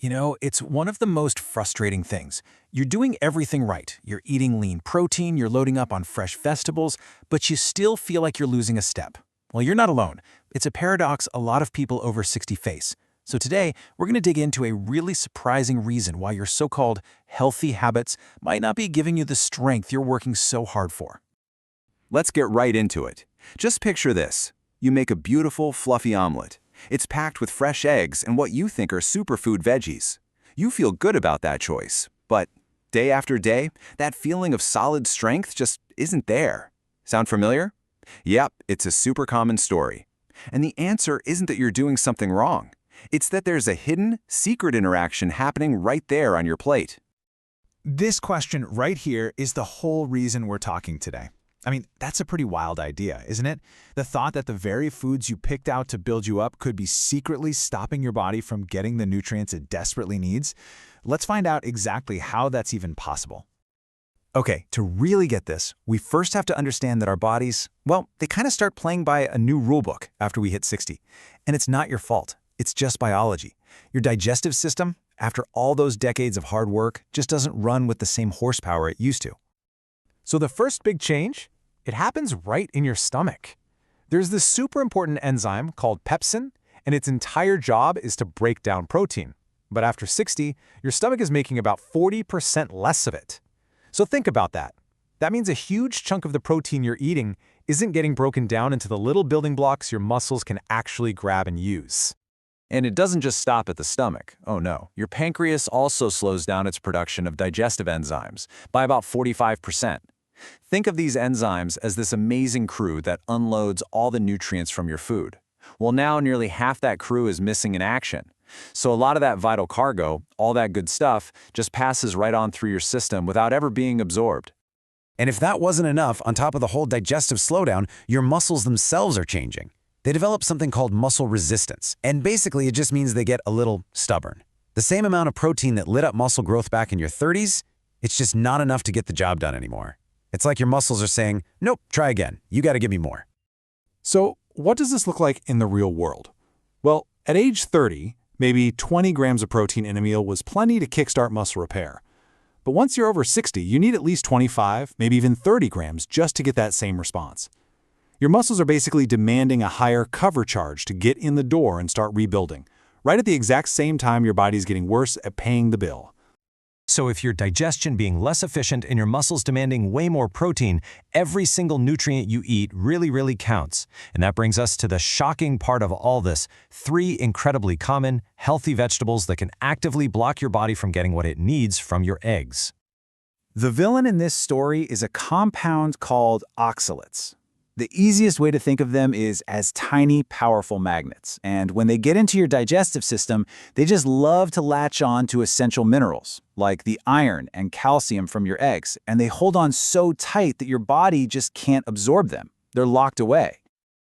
It's one of the most frustrating things. You're doing everything right. You're eating lean protein, you're loading up on fresh vegetables, but you still feel like you're losing a step. Well, you're not alone. It's a paradox a lot of people over 60 face. So today, we're going to dig into a really surprising reason why your so-called healthy habits might not be giving you the strength you're working so hard for. Let's get right into it. Just picture this. You make a beautiful, fluffy omelet. It's packed with fresh eggs and what you think are superfood veggies. You feel good about that choice, but day after day, that feeling of solid strength just isn't there. Sound familiar? Yep, it's a super common story. And the answer isn't that you're doing something wrong. It's that there's a hidden, secret interaction happening right there on your plate. This question right here is the whole reason we're talking today. That's a pretty wild idea, isn't it? The thought that the very foods you picked out to build you up could be secretly stopping your body from getting the nutrients it desperately needs. Let's find out exactly how that's even possible. Okay, to really get this, we first have to understand that our bodies, they kind of start playing by a new rulebook after we hit 60. And it's not your fault. It's just biology. Your digestive system, after all those decades of hard work, just doesn't run with the same horsepower it used to. So the first big change? It happens right in your stomach. There's this super important enzyme called pepsin, and its entire job is to break down protein. But after 60, your stomach is making about 40% less of it. So think about that. That means a huge chunk of the protein you're eating isn't getting broken down into the little building blocks your muscles can actually grab and use. And it doesn't just stop at the stomach. Oh no, your pancreas also slows down its production of digestive enzymes by about 45%. Think of these enzymes as this amazing crew that unloads all the nutrients from your food. Well, now nearly half that crew is missing in action. So a lot of that vital cargo, all that good stuff, just passes right on through your system without ever being absorbed. And if that wasn't enough, on top of the whole digestive slowdown, your muscles themselves are changing. They develop something called muscle resistance, and basically it just means they get a little stubborn. The same amount of protein that lit up muscle growth back in your 30s, it's just not enough to get the job done anymore. It's like your muscles are saying, nope, try again. You got to give me more. So what does this look like in the real world? Well, at age 30, maybe 20 grams of protein in a meal was plenty to kickstart muscle repair. But once you're over 60, you need at least 25, maybe even 30 grams just to get that same response. Your muscles are basically demanding a higher cover charge to get in the door and start rebuilding, right at the exact same time your body's getting worse at paying the bill. So if your digestion being less efficient and your muscles demanding way more protein, every single nutrient you eat really counts. And that brings us to the shocking part of all this: 3 incredibly common, healthy vegetables that can actively block your body from getting what it needs from your eggs. The villain in this story is a compound called oxalates. The easiest way to think of them is as tiny, powerful magnets. And when they get into your digestive system, they just love to latch on to essential minerals, like the iron and calcium from your eggs, and they hold on so tight that your body just can't absorb them. They're locked away.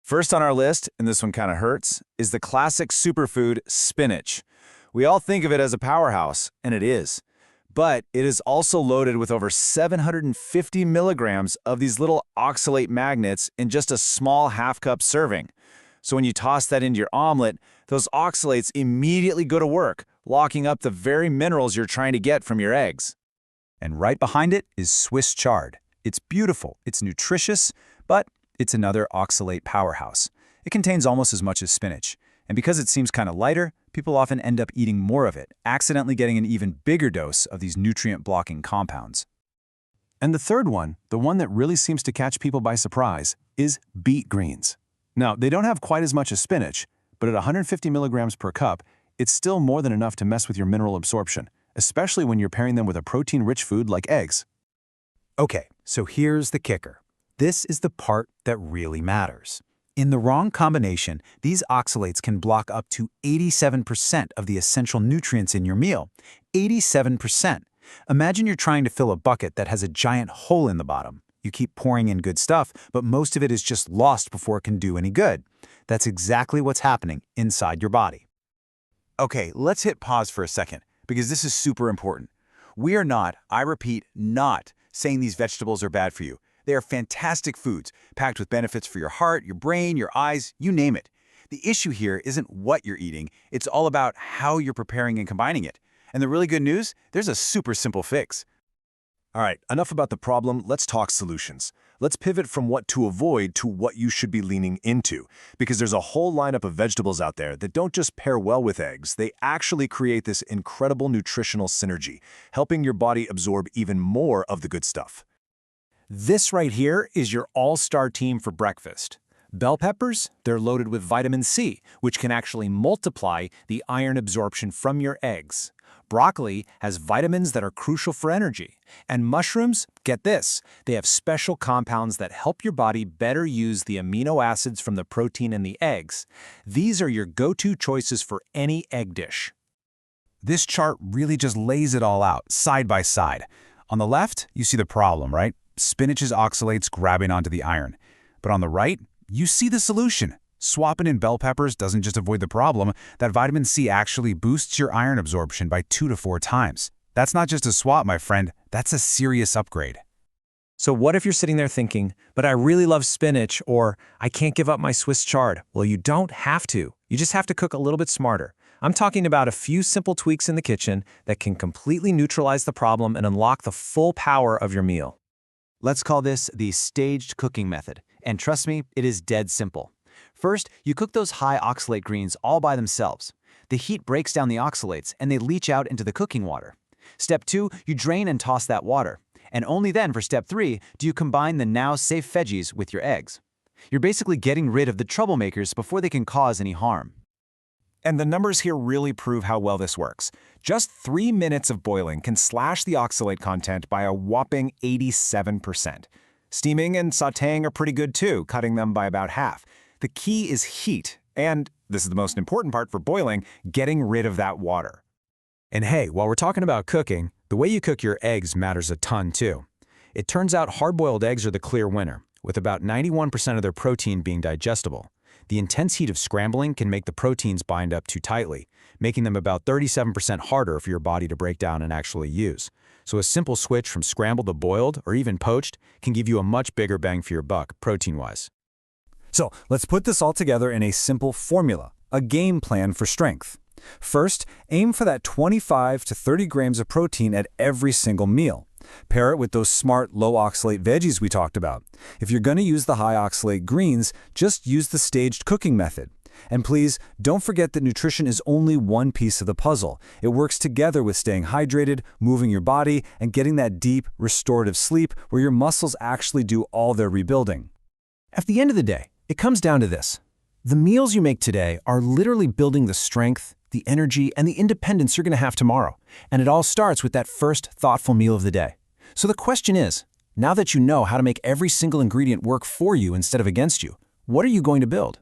First on our list, and this one kind of hurts, is the classic superfood spinach. We all think of it as a powerhouse, and it is. But it is also loaded with over 750 milligrams of these little oxalate magnets in just a small half-cup serving. So when you toss that into your omelet, those oxalates immediately go to work, locking up the very minerals you're trying to get from your eggs. And right behind it is Swiss chard. It's beautiful, it's nutritious, but it's another oxalate powerhouse. It contains almost as much as spinach. And because it seems kind of lighter, people often end up eating more of it, accidentally getting an even bigger dose of these nutrient-blocking compounds. And the third one, the one that really seems to catch people by surprise, is beet greens. Now, they don't have quite as much as spinach, but at 150 milligrams per cup, it's still more than enough to mess with your mineral absorption, especially when you're pairing them with a protein-rich food like eggs. Okay, so here's the kicker. This is the part that really matters. In the wrong combination, these oxalates can block up to 87% of the essential nutrients in your meal. 87%. Imagine you're trying to fill a bucket that has a giant hole in the bottom. You keep pouring in good stuff, but most of it is just lost before it can do any good. That's exactly what's happening inside your body. Okay, let's hit pause for a second, because this is super important. We are not, I repeat, not saying these vegetables are bad for you. They are fantastic foods, packed with benefits for your heart, your brain, your eyes, you name it. The issue here isn't what you're eating, it's all about how you're preparing and combining it. And the really good news, there's a super simple fix. All right, enough about the problem, let's talk solutions. Let's pivot from what to avoid to what you should be leaning into, because there's a whole lineup of vegetables out there that don't just pair well with eggs, they actually create this incredible nutritional synergy, helping your body absorb even more of the good stuff. This right here is your all-star team for breakfast. Bell peppers, they're loaded with vitamin C, which can actually multiply the iron absorption from your eggs. Broccoli has vitamins that are crucial for energy. And mushrooms, get this, they have special compounds that help your body better use the amino acids from the protein in the eggs. These are your go-to choices for any egg dish. This chart really just lays it all out, side by side. On the left, you see the problem, right? Spinach's oxalates grabbing onto the iron. But on the right, you see the solution. Swapping in bell peppers doesn't just avoid the problem, that vitamin C actually boosts your iron absorption by 2 to 4 times. That's not just a swap, my friend, that's a serious upgrade. So what if you're sitting there thinking, but I really love spinach, or I can't give up my Swiss chard? Well, you don't have to. You just have to cook a little bit smarter. I'm talking about a few simple tweaks in the kitchen that can completely neutralize the problem and unlock the full power of your meal. Let's call this the staged cooking method. And trust me, it is dead simple. First, you cook those high oxalate greens all by themselves. The heat breaks down the oxalates and they leach out into the cooking water. Step 2, you drain and toss that water. And only then for step 3 do you combine the now safe veggies with your eggs. You're basically getting rid of the troublemakers before they can cause any harm. And the numbers here really prove how well this works. Just 3 minutes of boiling can slash the oxalate content by a whopping 87%. Steaming and sautéing are pretty good too, cutting them by about half. The key is heat, and this is the most important part for boiling, getting rid of that water. And hey, while we're talking about cooking, the way you cook your eggs matters a ton too. It turns out hard-boiled eggs are the clear winner, with about 91% of their protein being digestible. The intense heat of scrambling can make the proteins bind up too tightly, making them about 37% harder for your body to break down and actually use. So a simple switch from scrambled to boiled, or even poached, can give you a much bigger bang for your buck, protein-wise. So let's put this all together in a simple formula, a game plan for strength. First, aim for that 25 to 30 grams of protein at every single meal. Pair it with those smart, low-oxalate veggies we talked about. If you're going to use the high-oxalate greens, just use the staged cooking method. And please, don't forget that nutrition is only one piece of the puzzle. It works together with staying hydrated, moving your body, and getting that deep, restorative sleep where your muscles actually do all their rebuilding. At the end of the day, it comes down to this. The meals you make today are literally building the strength, the energy, and the independence you're going to have tomorrow. And it all starts with that first thoughtful meal of the day. So the question is, now that you know how to make every single ingredient work for you instead of against you, what are you going to build?